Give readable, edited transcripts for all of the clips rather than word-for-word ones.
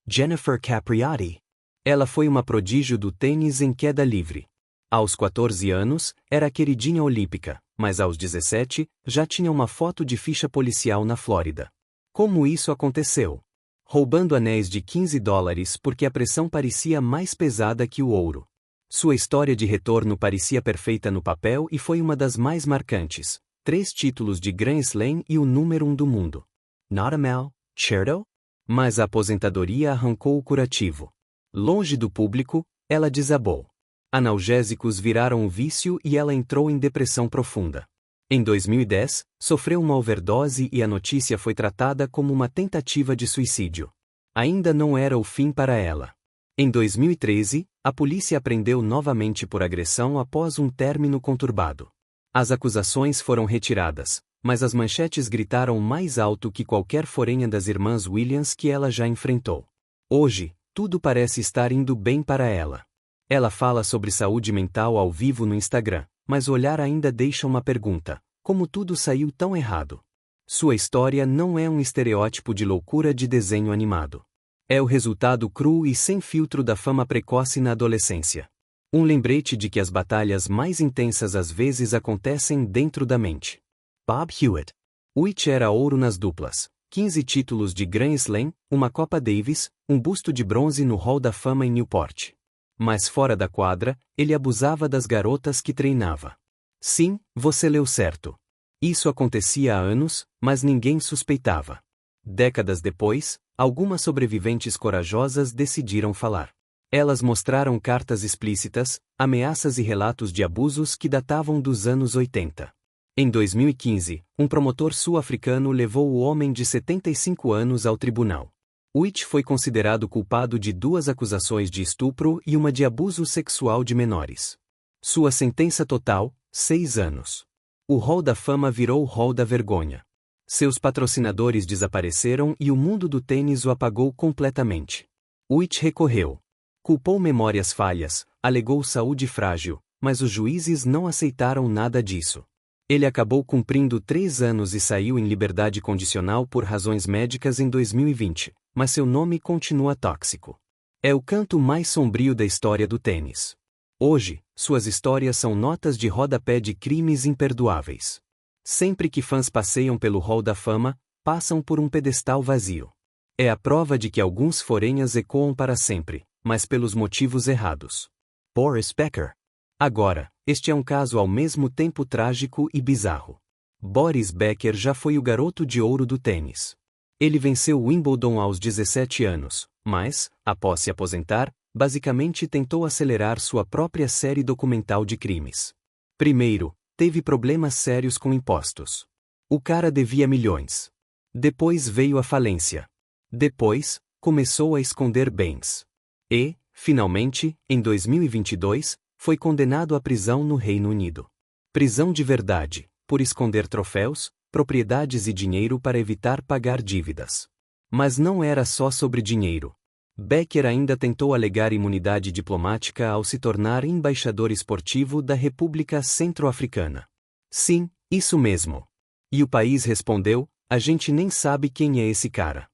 Jennifer Capriati. Ela foi uma prodígio do tênis em queda livre. Aos 14 anos, era a queridinha olímpica, mas aos 17, já tinha uma foto de ficha policial na Flórida. Como isso aconteceu? Roubando anéis de $15 porque a pressão parecia mais pesada que o ouro. Sua história de retorno parecia perfeita no papel e foi uma das mais marcantes. 3 títulos de Grand Slam e o número 1 do mundo. Not a mal, Cherto? Mas a aposentadoria arrancou o curativo. Longe do público, ela desabou. Analgésicos viraram um vício e ela entrou em depressão profunda. Em 2010, sofreu uma overdose e a notícia foi tratada como uma tentativa de suicídio. Ainda não era o fim para ela. Em 2013, a polícia a prendeu novamente por agressão após um término conturbado. As acusações foram retiradas, mas as manchetes gritaram mais alto que qualquer forenha das irmãs Williams que ela já enfrentou. Hoje, tudo parece estar indo bem para ela. Ela fala sobre saúde mental ao vivo no Instagram, mas o olhar ainda deixa uma pergunta: como tudo saiu tão errado? Sua história não é um estereótipo de loucura de desenho animado. É o resultado cru e sem filtro da fama precoce na adolescência. Um lembrete de que as batalhas mais intensas às vezes acontecem dentro da mente. Bob Hewitt. Witt era ouro nas duplas, 15 títulos de Grand Slam, uma Copa Davis, um busto de bronze no Hall da Fama em Newport. Mas fora da quadra, ele abusava das garotas que treinava. Sim, você leu certo. Isso acontecia há anos, mas ninguém suspeitava. Décadas depois, algumas sobreviventes corajosas decidiram falar. Elas mostraram cartas explícitas, ameaças e relatos de abusos que datavam dos anos 80. Em 2015, um promotor sul-africano levou o homem de 75 anos ao tribunal. Witt foi considerado culpado de 2 acusações de estupro e uma de abuso sexual de menores. Sua sentença total, 6 anos. O Hall da Fama virou o Hall da Vergonha. Seus patrocinadores desapareceram e o mundo do tênis o apagou completamente. Witt recorreu. Culpou memórias falhas, alegou saúde frágil, mas os juízes não aceitaram nada disso. Ele acabou cumprindo 3 anos e saiu em liberdade condicional por razões médicas em 2020, mas seu nome continua tóxico. É o canto mais sombrio da história do tênis. Hoje, suas histórias são notas de rodapé de crimes imperdoáveis. Sempre que fãs passeiam pelo Hall da Fama, passam por um pedestal vazio. É a prova de que alguns forenhas ecoam para sempre, mas pelos motivos errados. Boris Becker. Agora, este é um caso ao mesmo tempo trágico e bizarro. Boris Becker já foi o garoto de ouro do tênis. Ele venceu Wimbledon aos 17 anos, mas, após se aposentar, basicamente tentou acelerar sua própria série documental de crimes. Primeiro, teve problemas sérios com impostos. O cara devia milhões. Depois veio a falência. Depois, começou a esconder bens. E, finalmente, em 2022, foi condenado à prisão no Reino Unido. Prisão de verdade, por esconder troféus, propriedades e dinheiro para evitar pagar dívidas. Mas não era só sobre dinheiro. Becker ainda tentou alegar imunidade diplomática ao se tornar embaixador esportivo da República Centro-Africana. Sim, isso mesmo. E o país respondeu: a gente nem sabe quem é esse cara.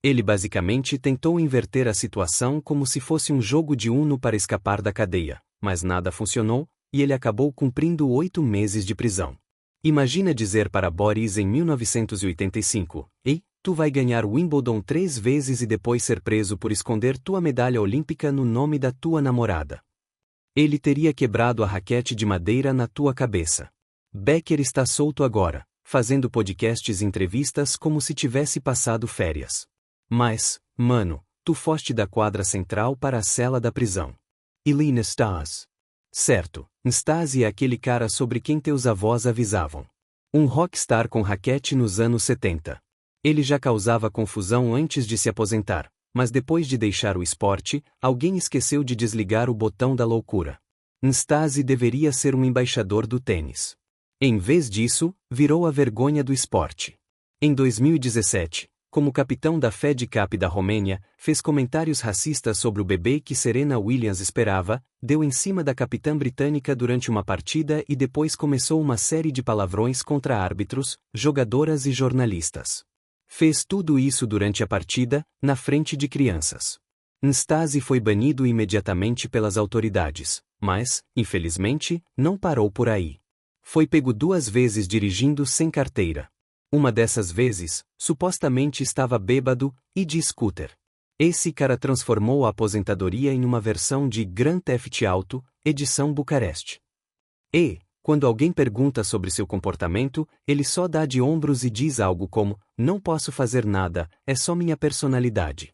Ele basicamente tentou inverter a situação como se fosse um jogo de Uno para escapar da cadeia, mas nada funcionou, e ele acabou cumprindo 8 meses de prisão. Imagina dizer para Boris em 1985, ei, tu vai ganhar Wimbledon 3 vezes e depois ser preso por esconder tua medalha olímpica no nome da tua namorada. Ele teria quebrado a raquete de madeira na tua cabeça. Becker está solto agora, fazendo podcasts e entrevistas como se tivesse passado férias. Mas, mano, tu foste da quadra central para a cela da prisão. Lee Nastase. Certo, Nastase é aquele cara sobre quem teus avós avisavam. Um rockstar com raquete nos anos 70. Ele já causava confusão antes de se aposentar, mas depois de deixar o esporte, alguém esqueceu de desligar o botão da loucura. Nastase deveria ser um embaixador do tênis. Em vez disso, virou a vergonha do esporte. Em 2017, como capitão da Fed Cup da Romênia, fez comentários racistas sobre o bebê que Serena Williams esperava, deu em cima da capitã britânica durante uma partida e depois começou uma série de palavrões contra árbitros, jogadoras e jornalistas. Fez tudo isso durante a partida, na frente de crianças. Nastase foi banido imediatamente pelas autoridades, mas, infelizmente, não parou por aí. Foi pego 2 vezes dirigindo sem carteira. Uma dessas vezes, supostamente estava bêbado e de scooter. Esse cara transformou a aposentadoria em uma versão de Grand Theft Auto, edição Bucareste. E, quando alguém pergunta sobre seu comportamento, ele só dá de ombros e diz algo como: "Não posso fazer nada, é só minha personalidade."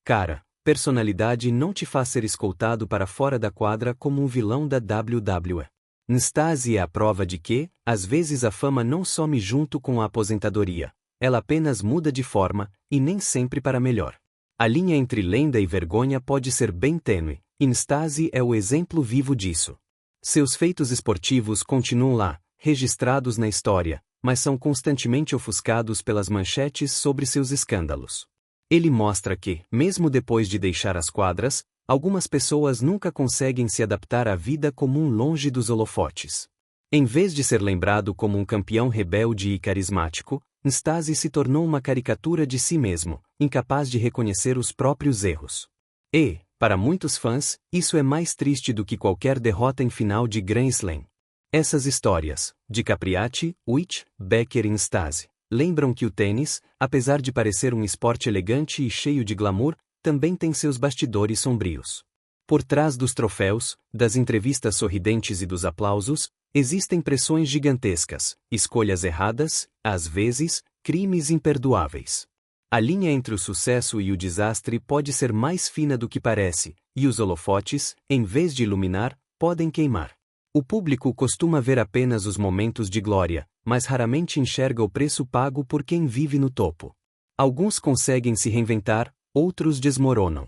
Cara, personalidade não te faz ser escoltado para fora da quadra como um vilão da WWE. Nastase é a prova de que, às vezes a fama não some junto com a aposentadoria. Ela apenas muda de forma, e nem sempre para melhor. A linha entre lenda e vergonha pode ser bem tênue, e Nastase é o exemplo vivo disso. Seus feitos esportivos continuam lá, registrados na história, mas são constantemente ofuscados pelas manchetes sobre seus escândalos. Ele mostra que, mesmo depois de deixar as quadras, algumas pessoas nunca conseguem se adaptar à vida comum longe dos holofotes. Em vez de ser lembrado como um campeão rebelde e carismático, Nastase se tornou uma caricatura de si mesmo, incapaz de reconhecer os próprios erros. E, para muitos fãs, isso é mais triste do que qualquer derrota em final de Grand Slam. Essas histórias, de Capriati, Witt, Becker e Nastase, lembram que o tênis, apesar de parecer um esporte elegante e cheio de glamour, também tem seus bastidores sombrios. Por trás dos troféus, das entrevistas sorridentes e dos aplausos, existem pressões gigantescas, escolhas erradas, às vezes, crimes imperdoáveis. A linha entre o sucesso e o desastre pode ser mais fina do que parece, e os holofotes, em vez de iluminar, podem queimar. O público costuma ver apenas os momentos de glória, mas raramente enxerga o preço pago por quem vive no topo. Alguns conseguem se reinventar, outros desmoronam.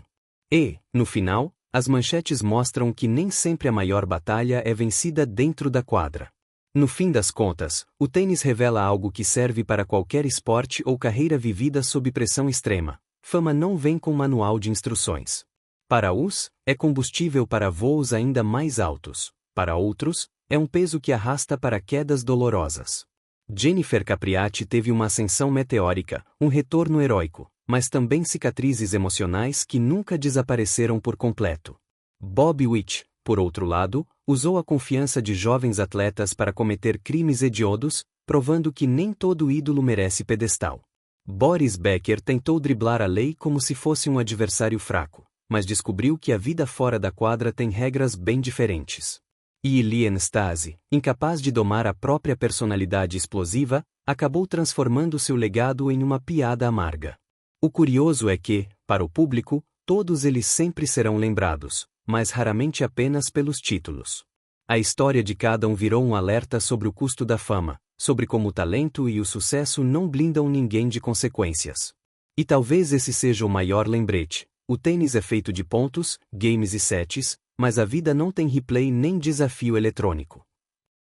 E, no final, as manchetes mostram que nem sempre a maior batalha é vencida dentro da quadra. No fim das contas, o tênis revela algo que serve para qualquer esporte ou carreira vivida sob pressão extrema. Fama não vem com manual de instruções. Para uns, é combustível para voos ainda mais altos. Para outros, é um peso que arrasta para quedas dolorosas. Jennifer Capriati teve uma ascensão meteórica, um retorno heróico, mas também cicatrizes emocionais que nunca desapareceram por completo. Bob Witt, por outro lado, usou a confiança de jovens atletas para cometer crimes hediondos, provando que nem todo ídolo merece pedestal. Boris Becker tentou driblar a lei como se fosse um adversário fraco, mas descobriu que a vida fora da quadra tem regras bem diferentes. E Ilie Nastase, incapaz de domar a própria personalidade explosiva, acabou transformando seu legado em uma piada amarga. O curioso é que, para o público, todos eles sempre serão lembrados, mas raramente apenas pelos títulos. A história de cada um virou um alerta sobre o custo da fama, sobre como o talento e o sucesso não blindam ninguém de consequências. E talvez esse seja o maior lembrete: o tênis é feito de pontos, games e sets, mas a vida não tem replay nem desafio eletrônico.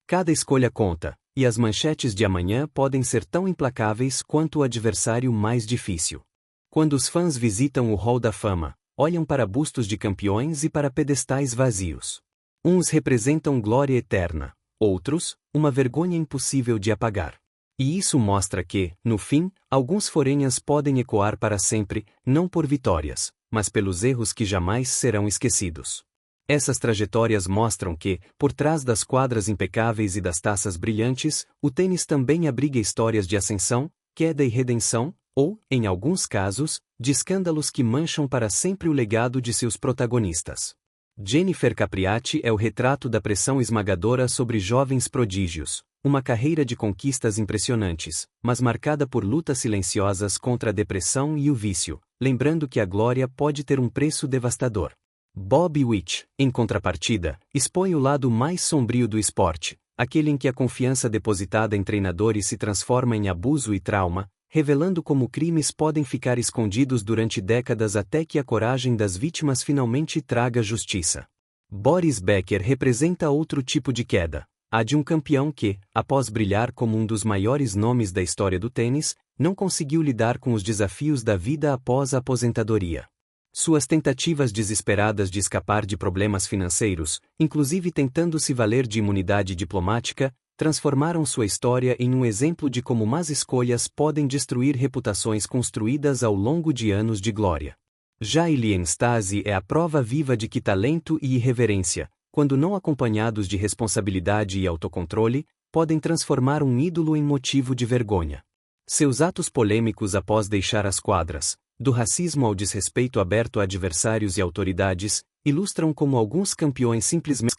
Cada escolha conta, e as manchetes de amanhã podem ser tão implacáveis quanto o adversário mais difícil. Quando os fãs visitam o Hall da Fama, olham para bustos de campeões e para pedestais vazios. Uns representam glória eterna, outros, uma vergonha impossível de apagar. E isso mostra que, no fim, alguns forenhas podem ecoar para sempre, não por vitórias, mas pelos erros que jamais serão esquecidos. Essas trajetórias mostram que, por trás das quadras impecáveis e das taças brilhantes, o tênis também abriga histórias de ascensão, queda e redenção, ou, em alguns casos, de escândalos que mancham para sempre o legado de seus protagonistas. Jennifer Capriati é o retrato da pressão esmagadora sobre jovens prodígios, uma carreira de conquistas impressionantes, mas marcada por lutas silenciosas contra a depressão e o vício, lembrando que a glória pode ter um preço devastador. Bob Witt, em contrapartida, expõe o lado mais sombrio do esporte, aquele em que a confiança depositada em treinadores se transforma em abuso e trauma, revelando como crimes podem ficar escondidos durante décadas até que a coragem das vítimas finalmente traga justiça. Boris Becker representa outro tipo de queda, a de um campeão que, após brilhar como um dos maiores nomes da história do tênis, não conseguiu lidar com os desafios da vida após a aposentadoria. Suas tentativas desesperadas de escapar de problemas financeiros, inclusive tentando se valer de imunidade diplomática, transformaram sua história em um exemplo de como más escolhas podem destruir reputações construídas ao longo de anos de glória. Já Ilien Stasi é a prova viva de que talento e irreverência, quando não acompanhados de responsabilidade e autocontrole, podem transformar um ídolo em motivo de vergonha. Seus atos polêmicos após deixar as quadras, do racismo ao desrespeito aberto a adversários e autoridades, ilustram como alguns campeões simplesmente